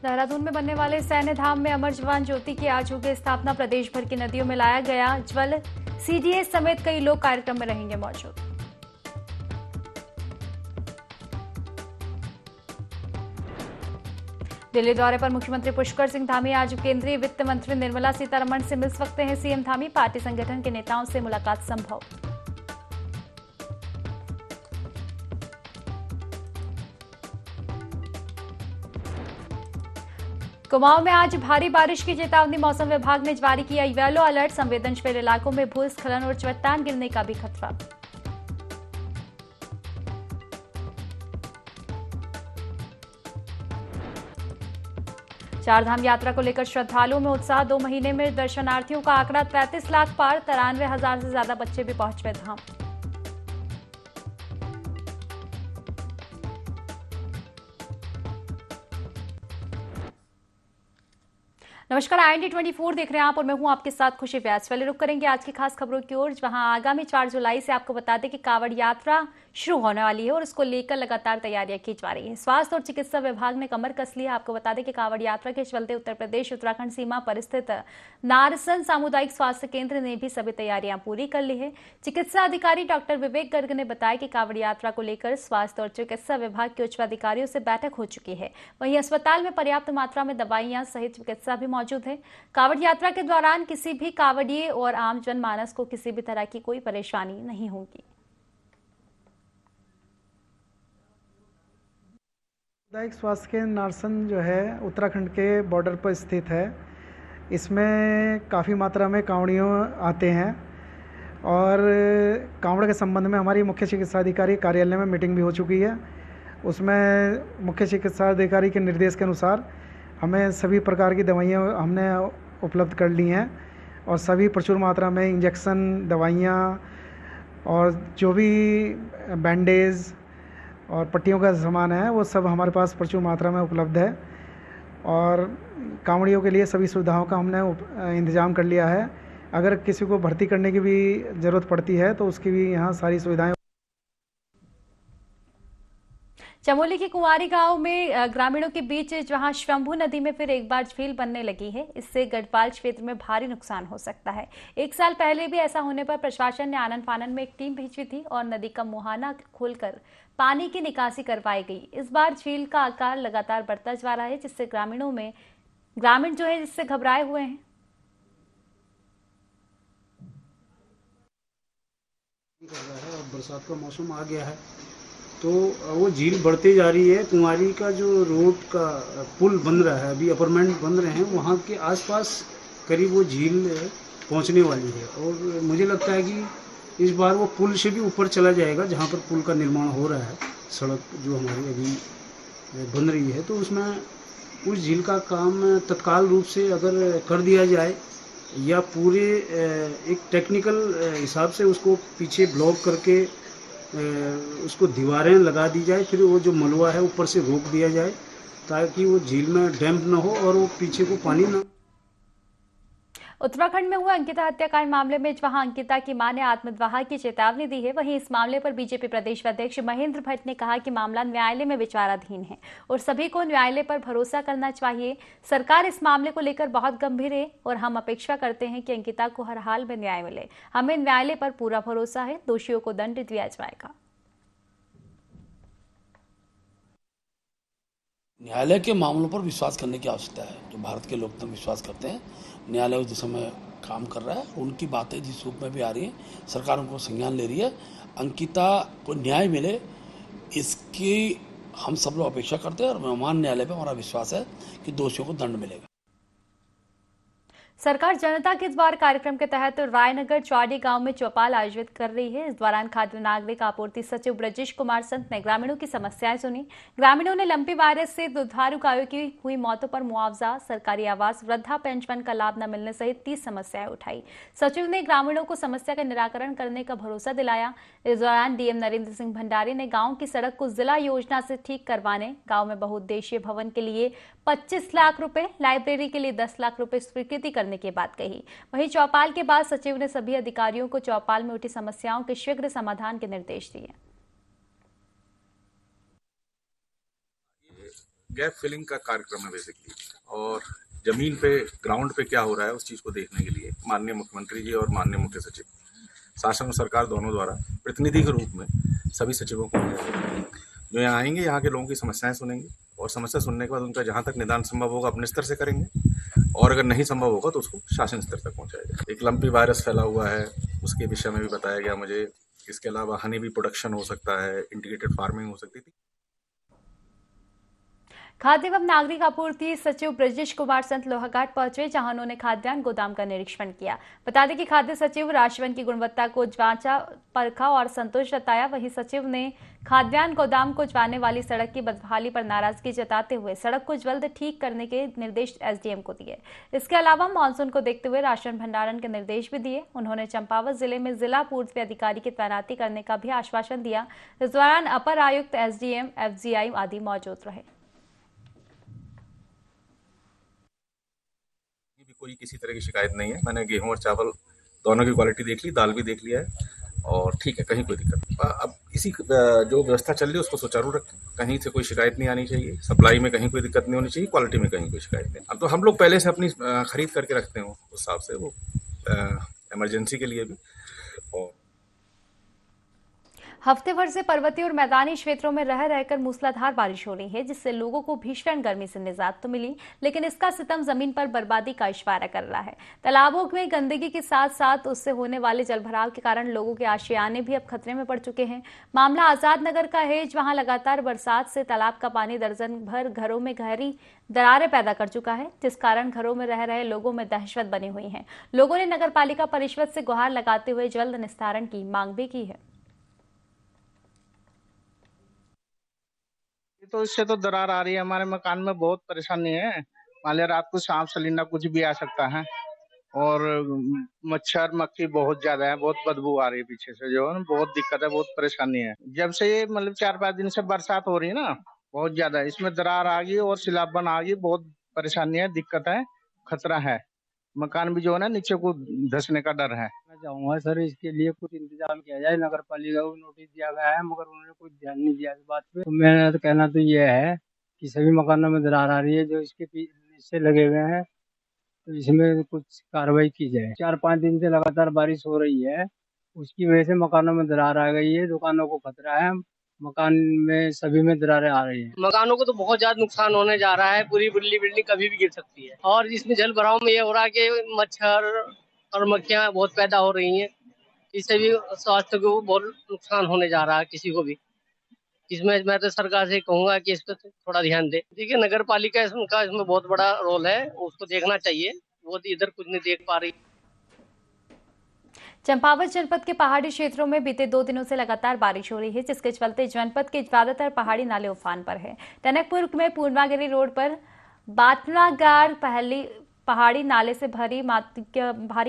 देहरादून में बनने वाले सैन्य धाम में अमर जवान ज्योति की आज होगी स्थापना। प्रदेश भर की नदियों में लाया गया ज्वल। सीडीएस समेत कई लोग कार्यक्रम में रहेंगे मौजूद। दिल्ली दौरे पर मुख्यमंत्री पुष्कर सिंह धामी आज केंद्रीय वित्त मंत्री निर्मला सीतारमण से मिल सकते हैं सीएम धामी। पार्टी संगठन के नेताओं से मुलाकात संभव। कुमाऊं में आज भारी बारिश की चेतावनी मौसम विभाग ने जारी किया येलो अलर्ट। संवेदनशील इलाकों में भूस्खलन और चट्टान गिरने का भी खतरा। चारधाम यात्रा को लेकर श्रद्धालुओं में उत्साह। 2 महीने में दर्शनार्थियों का आंकड़ा 33 लाख पार। 93,000 से ज्यादा बच्चे भी पहुंच गए धाम। नमस्कार, IND 24 देख रहे हैं आप और मैं हूं आपके साथ खुशी व्यास। पहले रुक करेंगे आज की खास खबरों की ओर, जहां आगामी 4 जुलाई से आपको बता दें कि कांवड़ यात्रा शुरू होने वाली है और इसको लेकर लगातार तैयारियां की जा रही है। स्वास्थ्य और चिकित्सा विभाग ने कमर कस ली है। आपको बता दें कि कांवड़ यात्रा के चलते उत्तर प्रदेश उत्तराखंड सीमा पर स्थित नारसन सामुदायिक स्वास्थ्य केंद्र ने भी सभी तैयारियां पूरी कर ली है। चिकित्सा अधिकारी डॉक्टर विवेक गर्ग ने बताया कि कांवड़ यात्रा को लेकर स्वास्थ्य और चिकित्सा विभाग के उच्च अधिकारियों से बैठक हो चुकी है। वहीं अस्पताल में पर्याप्त मात्रा में दवाइयां सहित चिकित्सा भी मौजूद है। कांवड़ यात्रा के दौरान किसी भी कांवड़िए और आम जनमानस को किसी भी तरह की कोई परेशानी नहीं होगी। सामुदायिक स्वास्थ्य केंद्र नारसन जो है उत्तराखंड के बॉर्डर पर स्थित है। इसमें काफ़ी मात्रा में कांवड़ियों आते हैं और कांवड़ के संबंध में हमारी मुख्य चिकित्सा अधिकारी कार्यालय में मीटिंग भी हो चुकी है। उसमें मुख्य चिकित्सा अधिकारी के निर्देश के अनुसार हमें सभी प्रकार की दवाइयाँ हमने उपलब्ध कर ली हैं और सभी प्रचुर मात्रा में इंजेक्शन, दवाइयाँ और जो भी बैंडेज और पट्टियों का सामान है वो सब हमारे पास प्रचुर मात्रा में उपलब्ध है और कांवड़ियों के लिए सभी सुविधाओं का हमने इंतजाम कर लिया है। अगर किसी को भर्ती करने की भी ज़रूरत पड़ती है तो उसकी भी यहाँ सारी सुविधाएं। चमोली के कुंवारी गांव में ग्रामीणों के बीच जहां शंभू नदी में फिर एक बार झील बनने लगी है, इससे गढ़पाल क्षेत्र में भारी नुकसान हो सकता है। 1 साल पहले भी ऐसा होने पर प्रशासन ने आनन फानन में एक टीम भेजी थी और नदी का मुहाना खोलकर पानी की निकासी करवाई गई। इस बार झील का आकार लगातार बढ़ता जा रहा है, जिससे ग्रामीण जो है जिससे घबराए हुए हैं। और बरसात का मौसम आ गया है तो वो झील बढ़ती जा रही है। कुंवारी का जो रोड का पुल बन रहा है, अभी अपार्टमेंट बन रहे हैं, वहाँ के आसपास करीब वो झील पहुँचने वाली है और मुझे लगता है कि इस बार वो पुल से भी ऊपर चला जाएगा। जहाँ पर पुल का निर्माण हो रहा है, सड़क जो हमारी अभी बन रही है, तो उसमें उस झील का काम तत्काल रूप से अगर कर दिया जाए या पूरे एक टेक्निकल हिसाब से उसको पीछे ब्लॉक करके उसको दीवारें लगा दी जाए, फिर वो जो मलबा है ऊपर से रोक दिया जाए ताकि वो झील में डैम्प ना हो और वो पीछे को पानी ना। उत्तराखंड में हुए अंकिता हत्याकांड मामले में जहां अंकिता की मां ने आत्मदाह की चेतावनी दी है, वहीं इस मामले पर बीजेपी प्रदेश अध्यक्ष महेंद्र भट्ट ने कहा कि मामला न्यायालय में विचाराधीन है और सभी को न्यायालय पर भरोसा करना चाहिए। सरकार इस मामले को लेकर बहुत गंभीर है और हम अपेक्षा करते हैं कि अंकिता को हर हाल में न्याय मिले। हमें न्यायालय पर पूरा भरोसा है, दोषियों को दंड दिया जाएगा। न्यायालय के मामलों पर विश्वास करने की आवश्यकता है। जो भारत के लोकतंत्र विश्वास करते हैं, न्यायालय उस दिशा में काम कर रहा है। उनकी बातें जिस रूप में भी आ रही हैं, सरकार उनको संज्ञान ले रही है। अंकिता को न्याय मिले इसकी हम सब लोग अपेक्षा करते हैं और महान न्यायालय पर हमारा विश्वास है कि दोषियों को दंड मिलेगा। सरकार जनता के द्वार कार्यक्रम के तहत रायनगर चौड़ी गांव में चौपाल आयोजित कर रही है। इस दौरान खाद्य नागरिक आपूर्ति सचिव ब्रजेश कुमार संत ने ग्रामीणों की समस्याएं सुनी। ग्रामीणों ने लंपी वायरस से दुधारू गायों की हुई मौतों पर मुआवजा, सरकारी आवास, वृद्धा पेंशन का लाभ न मिलने सहित 30 समस्याएं उठाई। सचिव ने ग्रामीणों को समस्या का निराकरण करने का भरोसा दिलाया। इस दौरान डीएम नरेंद्र सिंह भंडारी ने गाँव की सड़क को जिला योजना से ठीक करवाने, गाँव में बहुउद्देशीय भवन के लिए 25 लाख रुपए, लाइब्रेरी के लिए 10 लाख रुपए स्वीकृति करने की बात कही। वहीं चौपाल के बाद सचिव ने सभी अधिकारियों को चौपाल में उठी समस्याओं के शीघ्र समाधान के निर्देश दिए। गैप फिलिंग का कार्यक्रम है बेसिकली। और जमीन पे ग्राउंड पे क्या हो रहा है उस चीज़ को देखने के लिए माननीय मुख्यमंत्री जी और माननीय मुख्य सचिव, शासन और सरकार दोनों द्वारा प्रतिनिधि के रूप में सभी सचिवों को जो यहाँ आएंगे, यहाँ के लोगों की समस्याएं सुनेंगे और समस्या सुनने के बाद उनका जहाँ तक निदान संभव होगा अपने स्तर से करेंगे, और अगर नहीं संभव होगा तो उसको शासन स्तर तक पहुँचाएगा। एक लंपी वायरस फैला हुआ है, उसके विषय में भी बताया गया मुझे। इसके अलावा हनी भी प्रोडक्शन हो सकता है, इंटीग्रेटेड फार्मिंग हो सकती थी। खाद्य एवं नागरिक आपूर्ति सचिव ब्रजेश कुमार संत लोहाघाट पहुंचे, जहां उन्होंने खाद्यान्न गोदाम का निरीक्षण किया। बता दें कि खाद्य सचिव राशन की गुणवत्ता को जांचा, परखा और संतोष जताया। वहीं सचिव ने खाद्यान्न गोदाम को जाने वाली सड़क की बदहाली पर नाराजगी जताते हुए सड़क को जल्द ठीक करने के निर्देश एसडीएम को दिए। इसके अलावा मानसून को देखते हुए राशन भंडारण के निर्देश भी दिए। उन्होंने चंपावत जिले में जिला पूर्व अधिकारी की तैनाती करने का भी आश्वासन दिया। इस दौरान अपर आयुक्त, एसडीएम, एफजीआई आदि मौजूद रहे। कोई किसी तरह की शिकायत नहीं है। मैंने गेहूं और चावल दोनों की क्वालिटी देख ली, दाल भी देख लिया है और ठीक है, कहीं कोई दिक्कत नहीं। अब इसी जो व्यवस्था चल रही है उसको सुचारू रखें, कहीं से कोई शिकायत नहीं आनी चाहिए। सप्लाई में कहीं कोई दिक्कत नहीं होनी चाहिए, क्वालिटी में कहीं कोई शिकायत नहीं। अब तो हम लोग पहले से अपनी खरीद करके रखते हैं उस हिसाब से, वो इमरजेंसी के लिए भी। और हफ्ते भर से पर्वतीय और मैदानी क्षेत्रों में रह रहकर मूसलाधार बारिश हो रही है, जिससे लोगों को भीषण गर्मी से निजात तो मिली, लेकिन इसका सितम जमीन पर बर्बादी का इशारा कर रहा है। तालाबों में गंदगी के साथ साथ उससे होने वाले जलभराव के कारण लोगों के आशियाने भी अब खतरे में पड़ चुके हैं। मामला आजाद नगर का है, जहां लगातार बरसात से तालाब का पानी दर्जन भर घरों में गहरी दरारें पैदा कर चुका है, जिस कारण घरों में रह रहे लोगों में दहशत बनी हुई है। लोगों ने नगर पालिका परिषद से गुहार लगाते हुए जल्द निस्तारण की मांग भी की है। तो इससे तो दरार आ रही है, हमारे मकान में बहुत परेशानी है। मान लिया रात को सांप सलीना कुछ भी आ सकता है, और मच्छर मक्खी बहुत ज्यादा है, बहुत बदबू आ रही है पीछे से, जो है ना बहुत दिक्कत है, बहुत परेशानी है। जब से ये मतलब 4-5 दिन से बरसात हो रही है ना, बहुत ज्यादा इसमें दरार आ गई और सिलाबन आ गई, बहुत परेशानी है, दिक्कत है, खतरा है। मकान भी जो है ना नीचे को धंसने का डर है। मैं चाहूंगा सर इसके लिए कुछ इंतजाम किया जाए। नगर पालिका को नोटिस दिया गया है, मगर उन्होंने कुछ ध्यान नहीं दिया इस बात पे। तो मेरा तो कहना तो ये है कि सभी मकानों में दरार आ रही है जो इसके नीचे लगे हुए हैं, तो इसमें कुछ कार्रवाई की जाए। 4-5 दिन से लगातार बारिश हो रही है, उसकी वजह से मकानों में दरार आ गई है, दुकानों को खतरा है, मकान में सभी में दरारें आ रही हैं। मकानों को तो बहुत ज्यादा नुकसान होने जा रहा है, पूरी बिल्डिंग कभी भी गिर सकती है। और इसमें जल भराव में ये हो रहा है कि मच्छर और मक्खियां बहुत पैदा हो रही हैं, इससे भी स्वास्थ्य को बहुत नुकसान होने जा रहा है किसी को भी। इसमें मैं तो सरकार से कहूंगा कि इस पर थोड़ा ध्यान दे। देखिए नगर पालिका इसमें बहुत बड़ा रोल है, उसको देखना चाहिए, वो इधर कुछ नहीं देख पा रही। चंपावत जनपद के पहाड़ी क्षेत्रों में बीते 2 दिनों से लगातार बारिश हो रही है, जिसके चलते जनपद के ज्यादातर पहाड़ी नाले उफान पर है। टनकपुर में पूर्णागिरी रोड पर बाटनागार पहाड़ी नाले से भारी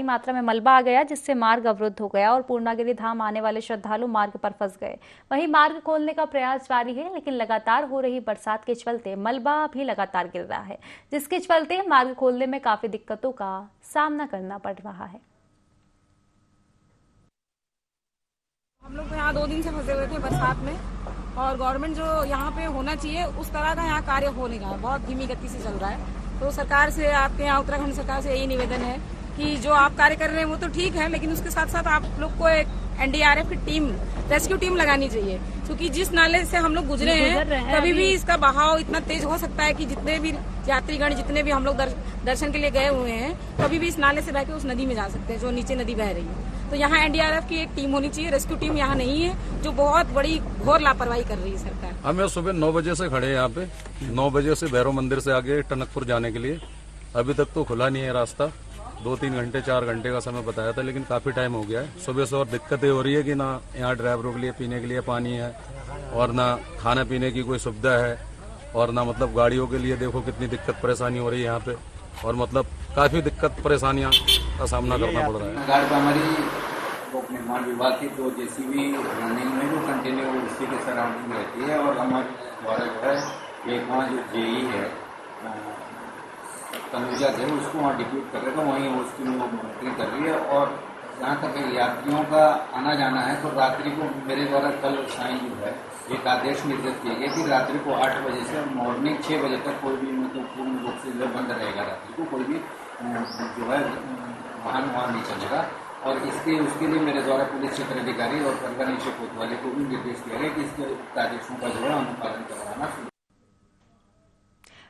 मात्रा में मलबा आ गया, जिससे मार्ग अवरुद्ध हो गया और पूर्णागिरी धाम आने वाले श्रद्धालु मार्ग पर फंस गए। वहीं मार्ग खोलने का प्रयास जारी है, लेकिन लगातार हो रही बरसात के चलते मलबा भी लगातार गिर रहा है, जिसके चलते मार्ग खोलने में काफी दिक्कतों का सामना करना पड़ रहा है। हम लोग यहाँ 2 दिन से फंसे हुए थे बरसात में, और गवर्नमेंट जो यहाँ पे होना चाहिए उस तरह का यहाँ कार्य हो नहीं रहा है, बहुत धीमी गति से चल रहा है। तो सरकार से, आपके यहाँ उत्तराखंड सरकार से यही निवेदन है कि जो आप कार्य कर रहे हैं वो तो ठीक है, लेकिन उसके साथ साथ आप लोग को एक एनडीआरएफ की टीम, रेस्क्यू टीम लगानी चाहिए, क्योंकि जिस नाले से हम लोग गुजरे हैं कभी भी इसका बहाव इतना तेज हो सकता है कि जितने भी यात्रीगण, जितने भी हम लोग दर्शन के लिए गए हुए हैं, कभी भी इस नाले से बह के उस नदी में जा सकते हैं जो नीचे नदी बह रही है। तो यहाँ एनडीआरएफ की एक टीम होनी चाहिए, रेस्क्यू टीम यहाँ नहीं है, जो बहुत बड़ी घोर लापरवाही कर रही है सरकार। हमें सुबह 9 बजे से खड़े हैं यहाँ पे, 9 बजे से भैरव मंदिर से आगे टनकपुर जाने के लिए। अभी तक तो खुला नहीं है रास्ता, 2-3 घंटे 4 घंटे का समय बताया था, लेकिन काफी टाइम हो गया है। सुबह से और दिक्कतें हो रही है कि ना यहाँ ड्राइवरों के लिए पीने के लिए पानी है, और ना खाने पीने की कोई सुविधा है, और ना मतलब गाड़ियों के लिए देखो कितनी दिक्कत परेशानी हो रही है यहाँ पे, और मतलब काफी दिक्कत परेशानियां का सामना करना पड़ रहा है। गाड़ी तो हमारी लोक निर्माण विभाग की जो जेसीबी रनिंग में जो कंटिन्यू उसी के सराउंडिंग रहती है, और हमारे द्वारा जो है एक वहाँ जो जेई है तनुजा थे, उसको वहाँ डिप्यूट कर रहे थे, वहीं उसकी मॉनिटरिंग कर रही है, और जहाँ तक यात्रियों का आना जाना है तो रात्रि को मेरे द्वारा कल साईं जो है एक आदेश निर्गत किए गए कि रात्रि को 8 बजे से मॉर्निंग 6 बजे तक कोई भी मतलब पूर्ण रूप से जो बंद रहेगा, रात्रि को कोई भी जो है वाहन वहाँ नहीं चलेगा। और उसके लिए मेरे द्वारा पुलिस क्षेत्र अधिकारी और परिवहन निरीक्षक कोतवाली को भी निर्देश दिया गया कि इसके आदेशों का जो है अनुपालन करवाना।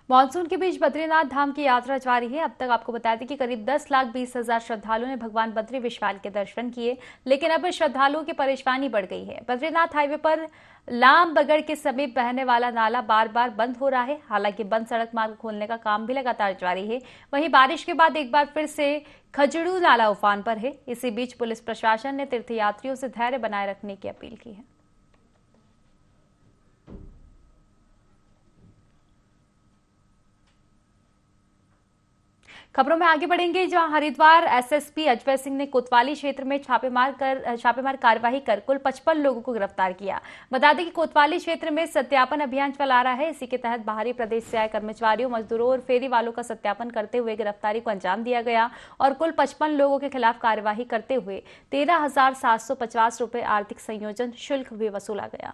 मानसून के बीच बद्रीनाथ धाम की यात्रा जारी है। अब तक आपको बता दें कि करीब 10,20,000 श्रद्धालुओं ने भगवान बद्री विशाल के दर्शन किए, लेकिन अब श्रद्धालुओं की परेशानी बढ़ गई है। बद्रीनाथ हाईवे पर लामबगड़ के समीप बहने वाला नाला बार बार बंद हो रहा है। हालांकि बंद सड़क मार्ग खोलने का काम भी लगातार जारी है। वहीं बारिश के बाद एक बार फिर से खजड़ू नाला उफान पर है। इसी बीच पुलिस प्रशासन ने तीर्थयात्रियों से धैर्य बनाए रखने की अपील की है। खबरों में आगे बढ़ेंगे, जहां हरिद्वार एसएसपी अजय सिंह ने कोतवाली क्षेत्र में छापेमार कार्रवाई कर कुल 55 लोगों को गिरफ्तार किया। बता दें कि कोतवाली क्षेत्र में सत्यापन अभियान चला रहा है। इसी के तहत बाहरी प्रदेश से आए कर्मचारियों, मजदूरों और फेरी वालों का सत्यापन करते हुए गिरफ्तारी को अंजाम दिया गया और कुल 55 लोगों के खिलाफ कार्यवाही करते हुए 13,750 रुपए आर्थिक संयोजन शुल्क भी वसूला गया।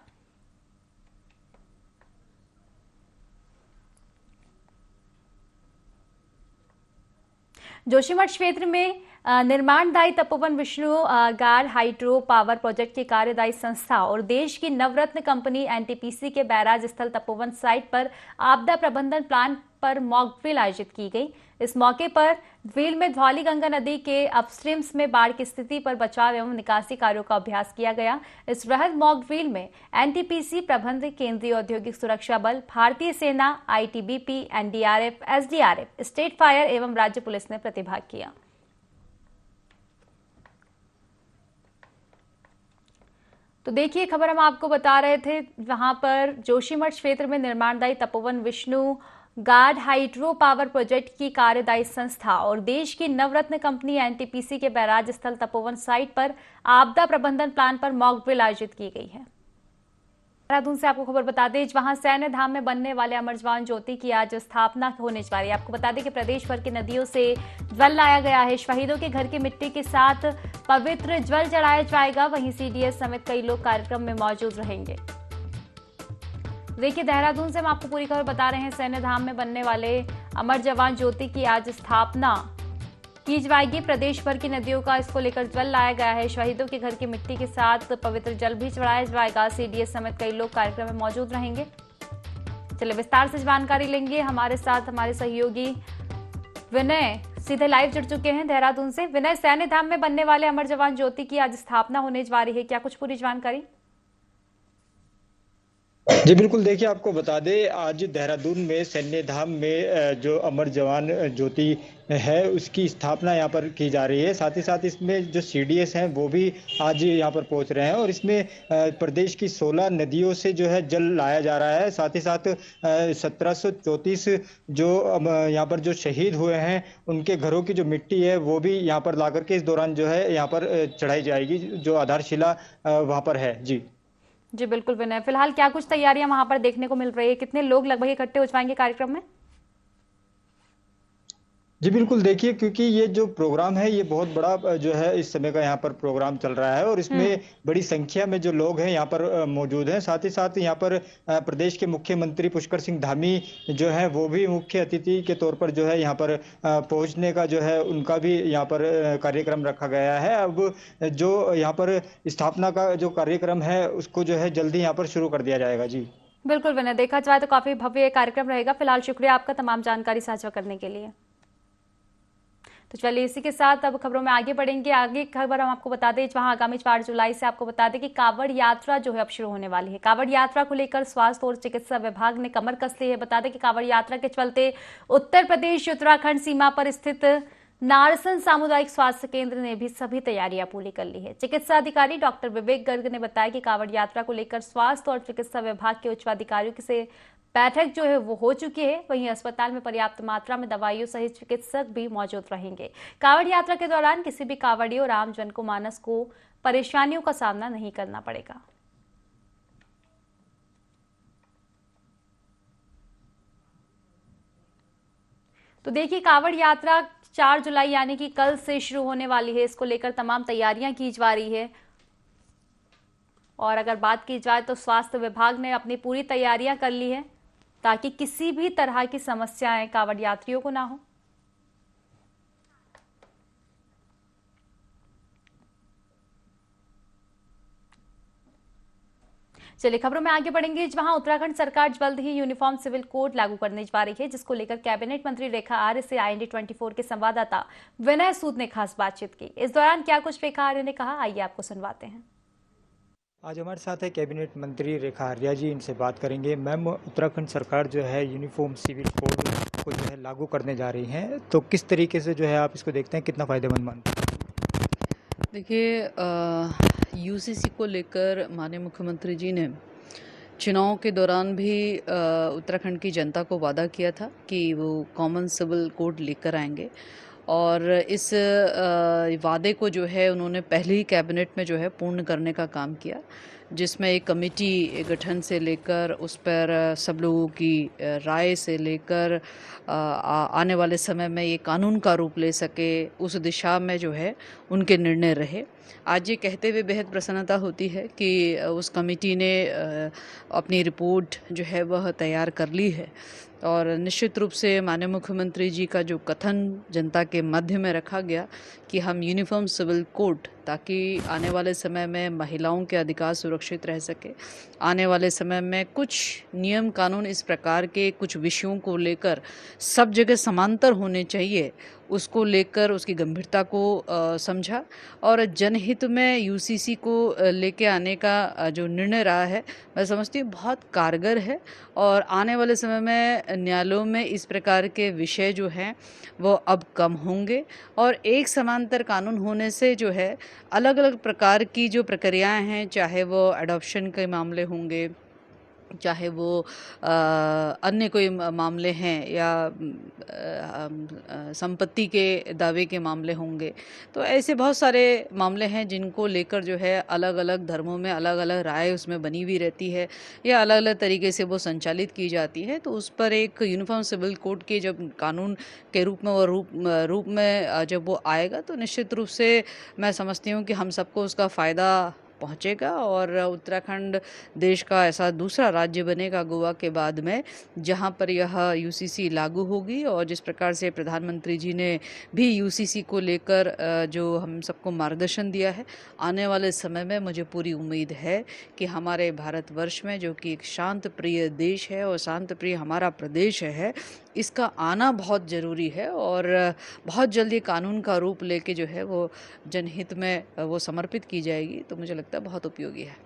जोशीमठ क्षेत्र में निर्माणदायी तपोवन विष्णु गार हाइड्रो पावर प्रोजेक्ट की कार्यदायी संस्था और देश की नवरत्न कंपनी एनटीपीसी के बैराज स्थल तपोवन साइट पर आपदा प्रबंधन प्लान पर मॉक ड्रिल आयोजित की गई। इस मौके पर ड्रिल में धौली गंगा नदी के अपस्ट्रीम्स में बाढ़ की स्थिति पर बचाव एवं निकासी कार्यों का अभ्यास किया गया। इस वृहद मॉक ड्रिल में एनटीपीसी प्रबंध, केंद्रीय औद्योगिक सुरक्षा बल, भारतीय सेना, ITBP, NDRF, SDRF, state fire एवं राज्य पुलिस ने प्रतिभाग किया। तो देखिए, खबर हम आपको बता रहे थे, वहां पर जोशीमठ क्षेत्र में निर्माणदायी Tapovan Vishnugad hydro power project की कार्यदायी संस्था और देश की नवरत्न कंपनी एनटीपीसी के बैराज स्थल तपोवन साइट पर आपदा प्रबंधन प्लान पर मॉक ड्रिल आयोजित की गई है। देहरादून से आपको खबर बता दें, वहां सैन्य धाम में बनने वाले अमर जवान ज्योति की आज स्थापना होने जा रही है। आपको बता दें कि प्रदेश भर की नदियों से जल लाया गया है। शहीदों के घर की मिट्टी के साथ पवित्र जल चढ़ाया जाएगा। वहीं सीडीएस समेत कई लोग कार्यक्रम में मौजूद रहेंगे। देखिए, देहरादून से हम आपको पूरी खबर बता रहे हैं। सैन्य धाम में बनने वाले अमर जवान ज्योति की आज स्थापना की जाएगी। प्रदेश भर की नदियों का इसको लेकर जल लाया गया है। शहीदों के घर की मिट्टी के साथ पवित्र जल भी चढ़ाया जाएगा। सीडीएस समेत कई लोग कार्यक्रम में मौजूद रहेंगे। चलिए विस्तार से जानकारी लेंगे। हमारे साथ हमारे सहयोगी विनय सीधे लाइव जुड़ चुके हैं देहरादून से। विनय, सैन्य धाम में बनने वाले अमर जवान ज्योति की आज स्थापना होने जा रही है, क्या कुछ पूरी जानकारी? जी बिल्कुल, देखिए आपको बता दें, आज देहरादून में सैन्य धाम में जो अमर जवान ज्योति है उसकी स्थापना यहाँ पर की जा रही है। साथ ही साथ इसमें जो सीडीएस हैं वो भी आज यहाँ पर पहुँच रहे हैं और इसमें प्रदेश की 16 नदियों से जो है जल लाया जा रहा है। साथ ही साथ 1734 जो यहाँ पर जो शहीद हुए हैं उनके घरों की जो मिट्टी है वो भी यहाँ पर ला करके इस दौरान जो है यहाँ पर चढ़ाई जाएगी, जो आधारशिला वहाँ पर है। जी बिल्कुल विनय, फिलहाल क्या कुछ तैयारियां वहां पर देखने को मिल रही है? कितने लोग लगभग इकट्ठे हो जाएंगे कार्यक्रम में? जी बिल्कुल, देखिए क्योंकि ये जो प्रोग्राम है ये बहुत बड़ा जो है इस समय का यहाँ पर प्रोग्राम चल रहा है और इसमें बड़ी संख्या में जो लोग हैं यहाँ पर मौजूद हैं। साथ ही साथ यहाँ पर प्रदेश के मुख्यमंत्री पुष्कर सिंह धामी जो है वो भी मुख्य अतिथि के तौर पर जो है यहाँ पर पहुँचने का जो है उनका भी यहाँ पर कार्यक्रम रखा गया है। अब जो यहाँ पर स्थापना का जो कार्यक्रम है उसको जो है जल्दी यहाँ पर शुरू कर दिया जाएगा। जी बिल्कुल विनय, देखा जाए तो काफी भव्य कार्यक्रम रहेगा। फिलहाल शुक्रिया आपका तमाम जानकारी साझा करने के लिए। तो चलिए इसी के साथ अब खबरों में आगे बढ़ेंगे। आगे खबर हम आपको बता दें, जहां आगामी 4 जुलाई से आपको बता दें कि कांवड़ यात्रा जो है अब शुरू होने वाली है। कांवड़ यात्रा को लेकर स्वास्थ्य और चिकित्सा विभाग ने कमर कस ली है। बता दें कि कांवड़ यात्रा के चलते उत्तर प्रदेश उत्तराखंड सीमा पर स्थित नारसन सामुदायिक स्वास्थ्य केंद्र ने भी सभी तैयारियां पूरी कर ली है। चिकित्सा अधिकारी डॉक्टर विवेक गर्ग ने बताया कि कांवड़ यात्रा को लेकर स्वास्थ्य और चिकित्सा विभाग के उच्च अधिकारियों से बैठक जो है वो हो चुकी है। वहीं अस्पताल में पर्याप्त मात्रा में दवाइयों सहित चिकित्सक भी मौजूद रहेंगे। कांवड़ यात्रा के दौरान किसी भी कांवड़ी और आम जन को मानस को परेशानियों का सामना नहीं करना पड़ेगा। तो देखिए, कांवड़ यात्रा 4 जुलाई यानी कि कल से शुरू होने वाली है। इसको लेकर तमाम तैयारियां की जा रही है। और अगर बात की जाए तो स्वास्थ्य विभाग ने अपनी पूरी तैयारियां कर ली है ताकि किसी भी तरह की समस्याएं कांवड़ यात्रियों को ना हो। चलिए खबरों में आगे बढ़ेंगे, जहां उत्तराखंड सरकार जल्द ही यूनिफॉर्म सिविल कोड लागू करने जा रही है, जिसको लेकर कैबिनेट मंत्री रेखा आर्य से IND24 के संवाददाता विनय सूद ने खास बातचीत की। इस दौरान क्या कुछ रेखा आर्य ने कहा, आइए आपको सुनवाते हैं। आज हमारे साथ है कैबिनेट मंत्री रेखा आर्या जी, इनसे बात करेंगे। मैम, उत्तराखंड सरकार जो है यूनिफॉर्म सिविल कोड को जो है लागू करने जा रही है, तो किस तरीके से जो है आप इसको देखते हैं, कितना फ़ायदेमंद मानते हैं? देखिए, यूसीसी को लेकर माननीय मुख्यमंत्री जी ने चुनाव के दौरान भी उत्तराखंड की जनता को वादा किया था कि वो कॉमन सिविल कोड लेकर आएंगे, और इस वादे को जो है उन्होंने पहले ही कैबिनेट में जो है पूर्ण करने का काम किया, जिसमें एक कमेटी गठन से लेकर उस पर सब लोगों की राय से लेकर आने वाले समय में ये कानून का रूप ले सके, उस दिशा में जो है उनके निर्णय रहे। आज ये कहते हुए बेहद प्रसन्नता होती है कि उस कमेटी ने अपनी रिपोर्ट जो है वह तैयार कर ली है, और निश्चित रूप से माननीय मुख्यमंत्री जी का जो कथन जनता के मध्य में रखा गया कि हम यूनिफॉर्म सिविल कोड, ताकि आने वाले समय में महिलाओं के अधिकार सुरक्षित रह सके, आने वाले समय में कुछ नियम कानून इस प्रकार के कुछ विषयों को लेकर सब जगह समांतर होने चाहिए, उसको लेकर उसकी गंभीरता को समझा, और जनहित में यूसीसी को लेके आने का जो निर्णय रहा है, मैं समझती हूँ बहुत कारगर है। और आने वाले समय में न्यायालयों में इस प्रकार के विषय जो हैं वो अब कम होंगे, और एक समांतर कानून होने से जो है अलग अलग प्रकार की जो प्रक्रियाएं हैं, चाहे वो अडॉप्शन के मामले होंगे, चाहे वो अन्य कोई मामले हैं, या संपत्ति के दावे के मामले होंगे, तो ऐसे बहुत सारे मामले हैं जिनको लेकर जो है अलग अलग धर्मों में अलग अलग राय उसमें बनी हुई रहती है, या अलग अलग तरीके से वो संचालित की जाती है। तो उस पर एक यूनिफॉर्म सिविल कोड के जब कानून के रूप में वो रूप में जब वो आएगा, तो निश्चित रूप से मैं समझती हूँ कि हम सबको उसका फ़ायदा पहुंचेगा, और उत्तराखंड देश का ऐसा दूसरा राज्य बनेगा गोवा के बाद में जहां पर यह यूसीसी लागू होगी। और जिस प्रकार से प्रधानमंत्री जी ने भी यूसीसी को लेकर जो हम सबको मार्गदर्शन दिया है, आने वाले समय में मुझे पूरी उम्मीद है कि हमारे भारतवर्ष में, जो कि एक शांत प्रिय देश है और शांत प्रिय हमारा प्रदेश है, इसका आना बहुत ज़रूरी है, और बहुत जल्दी कानून का रूप लेके जो है वो जनहित में वो समर्पित की जाएगी, तो मुझे लगता है बहुत उपयोगी है।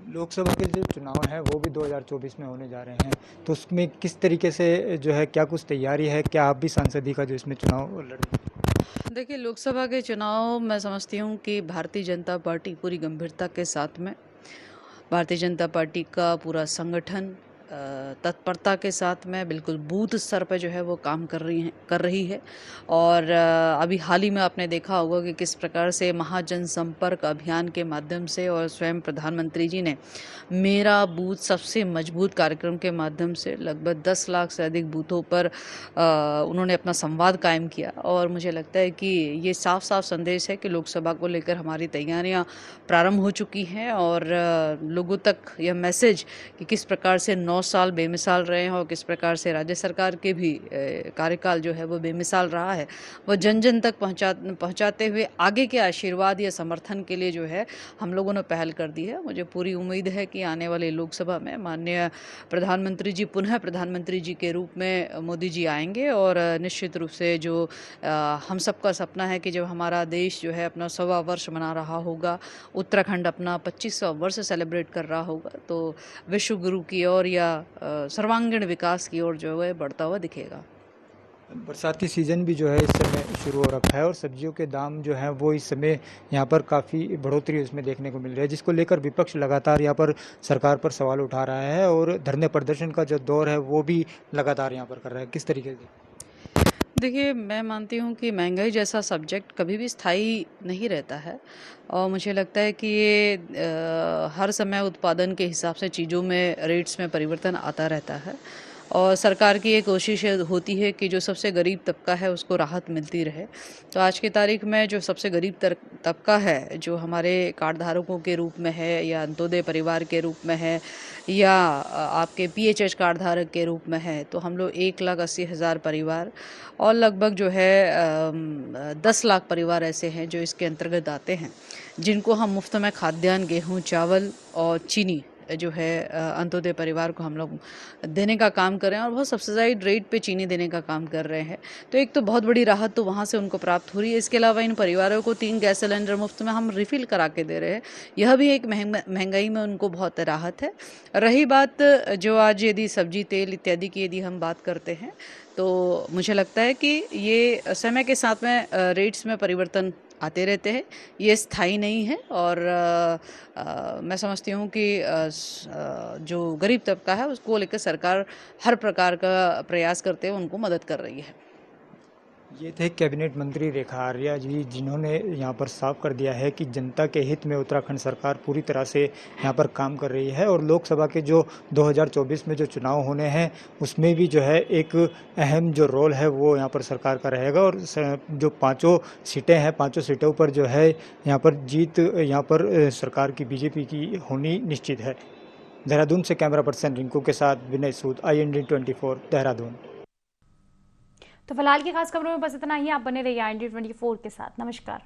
लोकसभा के जो चुनाव हैं वो भी 2024 में होने जा रहे हैं, तो उसमें किस तरीके से जो है, क्या कुछ तैयारी है, क्या आप भी सांसदी का जो इसमें चुनाव लड़ेंगे? देखिए, लोकसभा के चुनाव मैं समझती हूँ कि भारतीय जनता पार्टी पूरी गंभीरता के साथ में, भारतीय जनता पार्टी का पूरा संगठन तत्परता के साथ में बिल्कुल बूथ स्तर पर जो है वो काम कर रही है। और अभी हाल ही में आपने देखा होगा कि किस प्रकार से महाजन संपर्क अभियान के माध्यम से, और स्वयं प्रधानमंत्री जी ने मेरा बूथ सबसे मजबूत कार्यक्रम के माध्यम से लगभग 10 लाख से अधिक बूथों पर उन्होंने अपना संवाद कायम किया। और मुझे लगता है कि ये साफ साफ संदेश है कि लोकसभा को लेकर हमारी तैयारियां प्रारंभ हो चुकी हैं, और लोगों तक यह मैसेज कि किस प्रकार से 9 साल बेमिसाल रहे हैं, और किस प्रकार से राज्य सरकार के भी कार्यकाल जो है वो बेमिसाल रहा है, वो जन जन तक पहुंचाते हुए आगे के आशीर्वाद या समर्थन के लिए जो है हम लोगों ने पहल कर दी है। मुझे पूरी उम्मीद है कि आने वाले लोकसभा में माननीय प्रधानमंत्री जी पुनः प्रधानमंत्री जी के रूप में मोदी जी आएंगे, और निश्चित रूप से जो हम सबका सपना है कि जब हमारा देश जो है अपना 100वां वर्ष मना रहा होगा, उत्तराखंड अपना 25वां वर्ष सेलिब्रेट कर रहा होगा, तो विश्व गुरु की ओर या सर्वांगीण विकास की ओर जो है बढ़ता हुआ दिखेगा। बरसाती सीज़न भी जो है इस समय शुरू हो रखा है, और सब्जियों के दाम जो हैं वो इस समय यहाँ पर काफ़ी बढ़ोतरी उसमें देखने को मिल रही है, जिसको लेकर विपक्ष लगातार यहाँ पर सरकार पर सवाल उठा रहा है, और धरने प्रदर्शन का जो दौर है वो भी लगातार यहाँ पर कर रहा है। किस तरीके से? देखिए, मैं मानती हूँ कि महंगाई जैसा सब्जेक्ट कभी भी स्थायी नहीं रहता है, और मुझे लगता है कि ये हर समय उत्पादन के हिसाब से चीज़ों में रेट्स में परिवर्तन आता रहता है। और सरकार की ये कोशिश होती है कि जो सबसे गरीब तबका है उसको राहत मिलती रहे। तो आज की तारीख में जो सबसे गरीब तबका है, जो हमारे कार्ड धारकों के रूप में है या अंत्योदय परिवार के रूप में है या आपके PHH कार्ड धारक के रूप में है, तो हम लोग 1,80,000 परिवार और लगभग जो है 10 लाख परिवार ऐसे हैं जो इसके अंतर्गत आते हैं, जिनको हम मुफ्त में खाद्यान्न, गेहूँ, चावल और चीनी जो है अंत्योदय परिवार को हम लोग देने का काम कर रहे हैं और बहुत सब्सिडाइज्ड रेट पे चीनी देने का काम कर रहे हैं। तो एक तो बहुत बड़ी राहत तो वहाँ से उनको प्राप्त हो रही है। इसके अलावा इन परिवारों को 3 गैस सिलेंडर मुफ्त में हम रिफ़िल करा के दे रहे हैं। यह भी एक महंगाई में उनको बहुत राहत है। रही बात जो आज यदि सब्जी, तेल इत्यादि की यदि हम बात करते हैं, तो मुझे लगता है कि ये समय के साथ में रेट्स में परिवर्तन आते रहते हैं, ये स्थायी नहीं है। और मैं समझती हूँ कि जो गरीब तबका है उसको लेकर सरकार हर प्रकार का प्रयास करते हुए उनको मदद कर रही है। ये थे कैबिनेट मंत्री रेखा आर्या जी, जिन्होंने यहाँ पर साफ कर दिया है कि जनता के हित में उत्तराखंड सरकार पूरी तरह से यहाँ पर काम कर रही है और लोकसभा के जो 2024 में जो चुनाव होने हैं उसमें भी जो है एक अहम जो रोल है वो यहाँ पर सरकार का रहेगा और जो 5 सीटें हैं, 5 सीटों पर जो है यहाँ पर जीत यहाँ पर सरकार की BJP की होनी निश्चित है। देहरादून से कैमरा पर्सन रिंकू के साथ विनय सूद, IND 24 देहरादून। तो फिलहाल की खास खबरों में बस इतना ही। आप बने रहिए IND 24 के साथ। नमस्कार।